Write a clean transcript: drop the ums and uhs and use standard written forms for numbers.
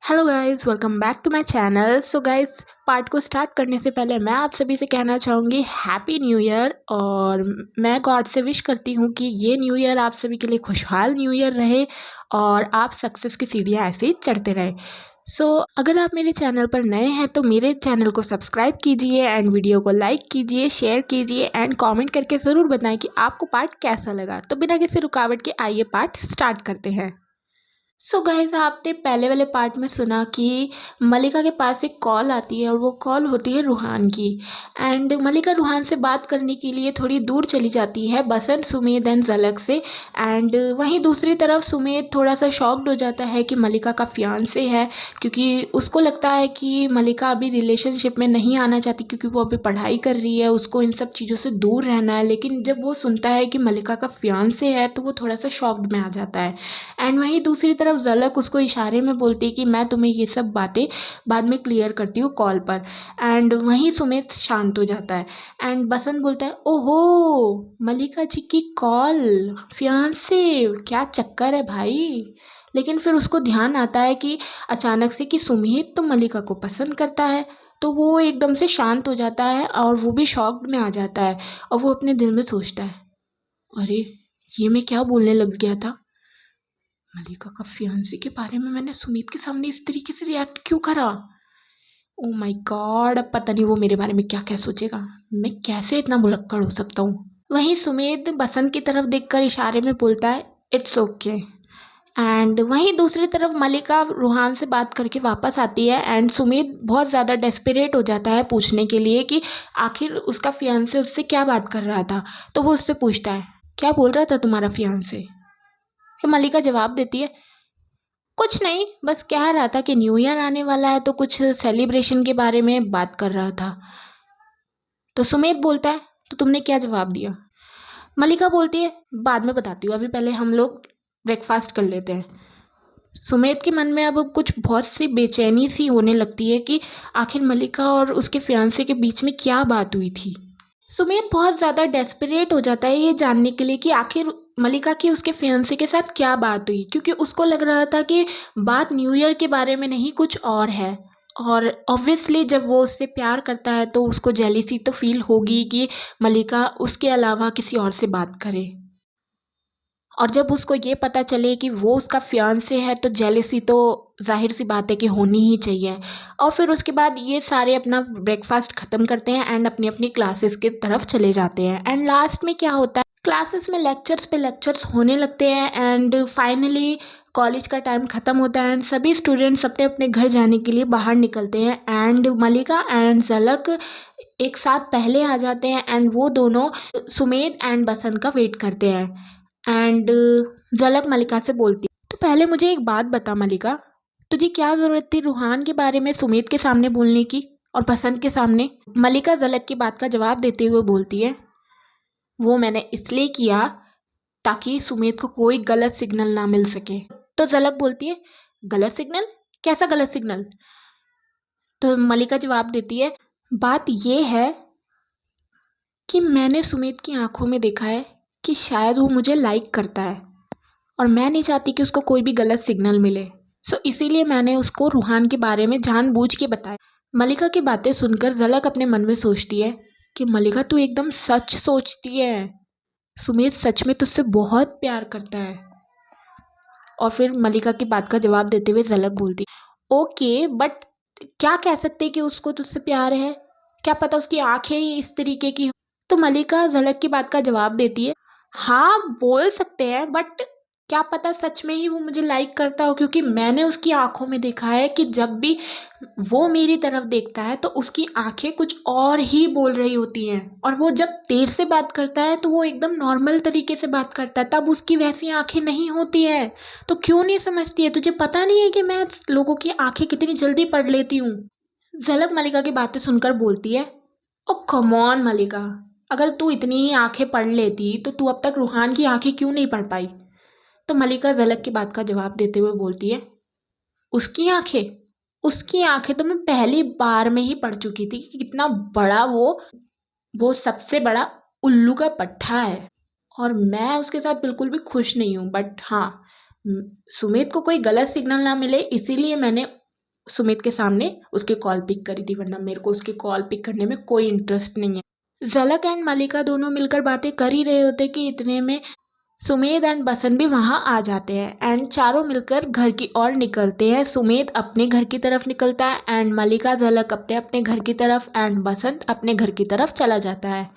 Hello guys, welcome back to my channel. So guys, part को start करने से पहले मैं आप सभी से कहना चाहूँगी हैप्पी न्यू ईयर। और मैं गॉड से विश करती हूँ कि ये न्यू ईयर आप सभी के लिए खुशहाल न्यू ईयर रहे और आप सक्सेस की सीढ़ियाँ ऐसे ही चढ़ते रहे। सो अगर आप मेरे चैनल पर नए हैं तो मेरे चैनल को सब्सक्राइब कीजिए एंड वीडियो को लाइक कीजिए, शेयर कीजिए एंड कमेंट करके ज़रूर बताएं कि आपको पार्ट कैसा लगा। तो बिना किसी रुकावट के आइए पार्ट स्टार्ट करते हैं। सो गाइज, आपने पहले वाले पार्ट में सुना कि मलिका के पास एक कॉल आती है और वो कॉल होती है रूहान की। एंड मलिका रूहान से बात करने के लिए थोड़ी दूर चली जाती है बसंत, सुमेध एंड झलक से। एंड वहीं दूसरी तरफ सुमेध थोड़ा सा शॉक्ड हो जाता है कि मलिका का फियांसे है, क्योंकि उसको लगता है कि मलिका अभी रिलेशनशिप में नहीं आना चाहती क्योंकि वो अभी पढ़ाई कर रही है, उसको इन सब चीज़ों से दूर रहना है। लेकिन जब वो सुनता है कि मलिका का फियांसे है तो वो थोड़ा सा शॉक्ड में आ जाता है। एंड वहीं दूसरी तरफ झलक उसको इशारे में बोलती है कि मैं तुम्हें ये सब बातें बाद में क्लियर करती हूँ कॉल पर। एंड वहीं सुमित शांत हो जाता है। एंड बसंत बोलता है, ओहो मलिका जी की कॉल, फियांसे, क्या चक्कर है भाई। लेकिन फिर उसको ध्यान आता है कि अचानक से कि सुमित तो मलिका को पसंद करता है, तो वो एकदम से शांत हो जाता है और वो भी शॉक्ड में आ जाता है। और वो अपने दिल में सोचता है, अरे ये मैं क्या बोलने लग गया था। मलिका का फियांसे के बारे में मैंने सुमित के सामने इस तरीके से रिएक्ट क्यों करा। ओ माय गॉड, अब पता नहीं वो मेरे बारे में क्या क्या सोचेगा। मैं कैसे इतना भुलक्कड़ हो सकता हूँ। वहीं सुमित बसंत की तरफ देखकर इशारे में बोलता है, इट्स ओके। एंड वहीं दूसरी तरफ मलिका रूहान से बात करके वापस आती है। एंड सुमित बहुत ज़्यादा डेस्परेट हो जाता है पूछने के लिए कि आखिर उसका फियांसे उससे क्या बात कर रहा था। तो वो उससे पूछता है, क्या बोल रहा था तुम्हारा फियांसे। तो मलिका जवाब देती है, कुछ नहीं, बस कह रहा था कि न्यू ईयर आने वाला है तो कुछ सेलिब्रेशन के बारे में बात कर रहा था। तो सुमेध बोलता है, तो तुमने क्या जवाब दिया। मलिका बोलती है, बाद में बताती हूँ, अभी पहले हम लोग ब्रेकफास्ट कर लेते हैं। सुमेध के मन में अब कुछ बहुत सी बेचैनी सी होने लगती है कि आखिर मलिका और उसके फियांसे के बीच में क्या बात हुई थी। सुमेध बहुत ज़्यादा डेस्परेट हो जाता है ये जानने के लिए कि आखिर मलिका की उसके फियांसे के साथ क्या बात हुई, क्योंकि उसको लग रहा था कि बात न्यू ईयर के बारे में नहीं कुछ और है। और ऑब्वियसली जब वो उससे प्यार करता है तो उसको जेलिसी तो फील होगी कि मलिका उसके अलावा किसी और से बात करे। और जब उसको ये पता चले कि वो उसका फियांसे है तो जेलिसी तो जाहिर सी बात है कि होनी ही चाहिए। और फिर उसके बाद ये सारे अपना ब्रेकफास्ट ख़त्म करते हैं एंड अपनी अपनी क्लासेस की तरफ चले जाते हैं। एंड लास्ट में क्या होता है, क्लासेस में लेक्चर्स पे लेक्चर्स होने लगते हैं। एंड फाइनली कॉलेज का टाइम ख़त्म होता है एंड सभी स्टूडेंट्स अपने अपने घर जाने के लिए बाहर निकलते हैं। एंड मलिका एंड झलक एक साथ पहले आ जाते हैं एंड वो दोनों सुमेध एंड बसंत का वेट करते हैं। एंड झलक मलिका से बोलती है, तो पहले मुझे एक बात बता मलिका, तुझे क्या ज़रूरत थी रूहान के बारे में सुमेध के सामने बोलने की और बसंत के सामने। मलिका झलक की बात का जवाब देते हुए बोलती है, वो मैंने इसलिए किया ताकि सुमेध को कोई गलत सिग्नल ना मिल सके। तो झलक बोलती है, गलत सिग्नल, कैसा गलत सिग्नल। तो मलिका जवाब देती है, बात ये है कि मैंने सुमेध की आंखों में देखा है कि शायद वो मुझे लाइक करता है और मैं नहीं चाहती कि उसको कोई भी गलत सिग्नल मिले। सो इसीलिए मैंने उसको रूहान के बारे में जानबूझ के बताया। मलिका की बातें सुनकर झलक अपने मन में सोचती है कि मलिका तू एकदम सच सोचती है, सुमेध सच में तुझसे बहुत प्यार करता है। और फिर मलिका की बात का जवाब देते हुए झलक बोलती, ओके बट क्या कह सकते कि उसको तुझसे प्यार है, क्या पता उसकी आंखें ही इस तरीके की हो। तो मलिका झलक की बात का जवाब देती है, हाँ बोल सकते हैं बट क्या पता सच में ही वो मुझे लाइक करता हो, क्योंकि मैंने उसकी आंखों में देखा है कि जब भी वो मेरी तरफ देखता है तो उसकी आंखें कुछ और ही बोल रही होती हैं। और वो जब तेरे से बात करता है तो वो एकदम नॉर्मल तरीके से बात करता है, तब उसकी वैसी आंखें नहीं होती है। तो क्यों नहीं समझती है, तुझे पता नहीं है कि मैं लोगों की आंखें कितनी जल्दी पढ़ लेती हूँ। झलक मलिका की बातें सुनकर बोलती है, ओ कम ऑन मलिका, अगर तू इतनी ही आंखें पढ़ लेती तो तू अब तक रूहान की आंखें क्यों नहीं पढ़ पाई। तो मलिका झलक की बात का जवाब देते हुए बोलती है, उसकी आंखें, उसकी आंखें तो मैं पहली बार में ही पढ़ चुकी थी कि कितना बड़ा वो सबसे बड़ा उल्लू का पट्टा है और मैं उसके साथ बिल्कुल भी खुश नहीं हूँ। बट हाँ, सुमित को कोई गलत सिग्नल ना मिले इसीलिए मैंने सुमित के सामने उसकी कॉल पिक करी थी, वरना मेरे को उसकी कॉल पिक करने में कोई इंटरेस्ट नहीं है। झलक एंड मलिका दोनों मिलकर बातें कर ही रहे होते कि इतने में सुमेध एंड बसंत भी वहाँ आ जाते हैं एंड चारों मिलकर घर की ओर निकलते हैं। सुमेध अपने घर की तरफ निकलता है एंड मलिका झलक अपने अपने घर की तरफ एंड बसंत अपने घर की तरफ चला जाता है।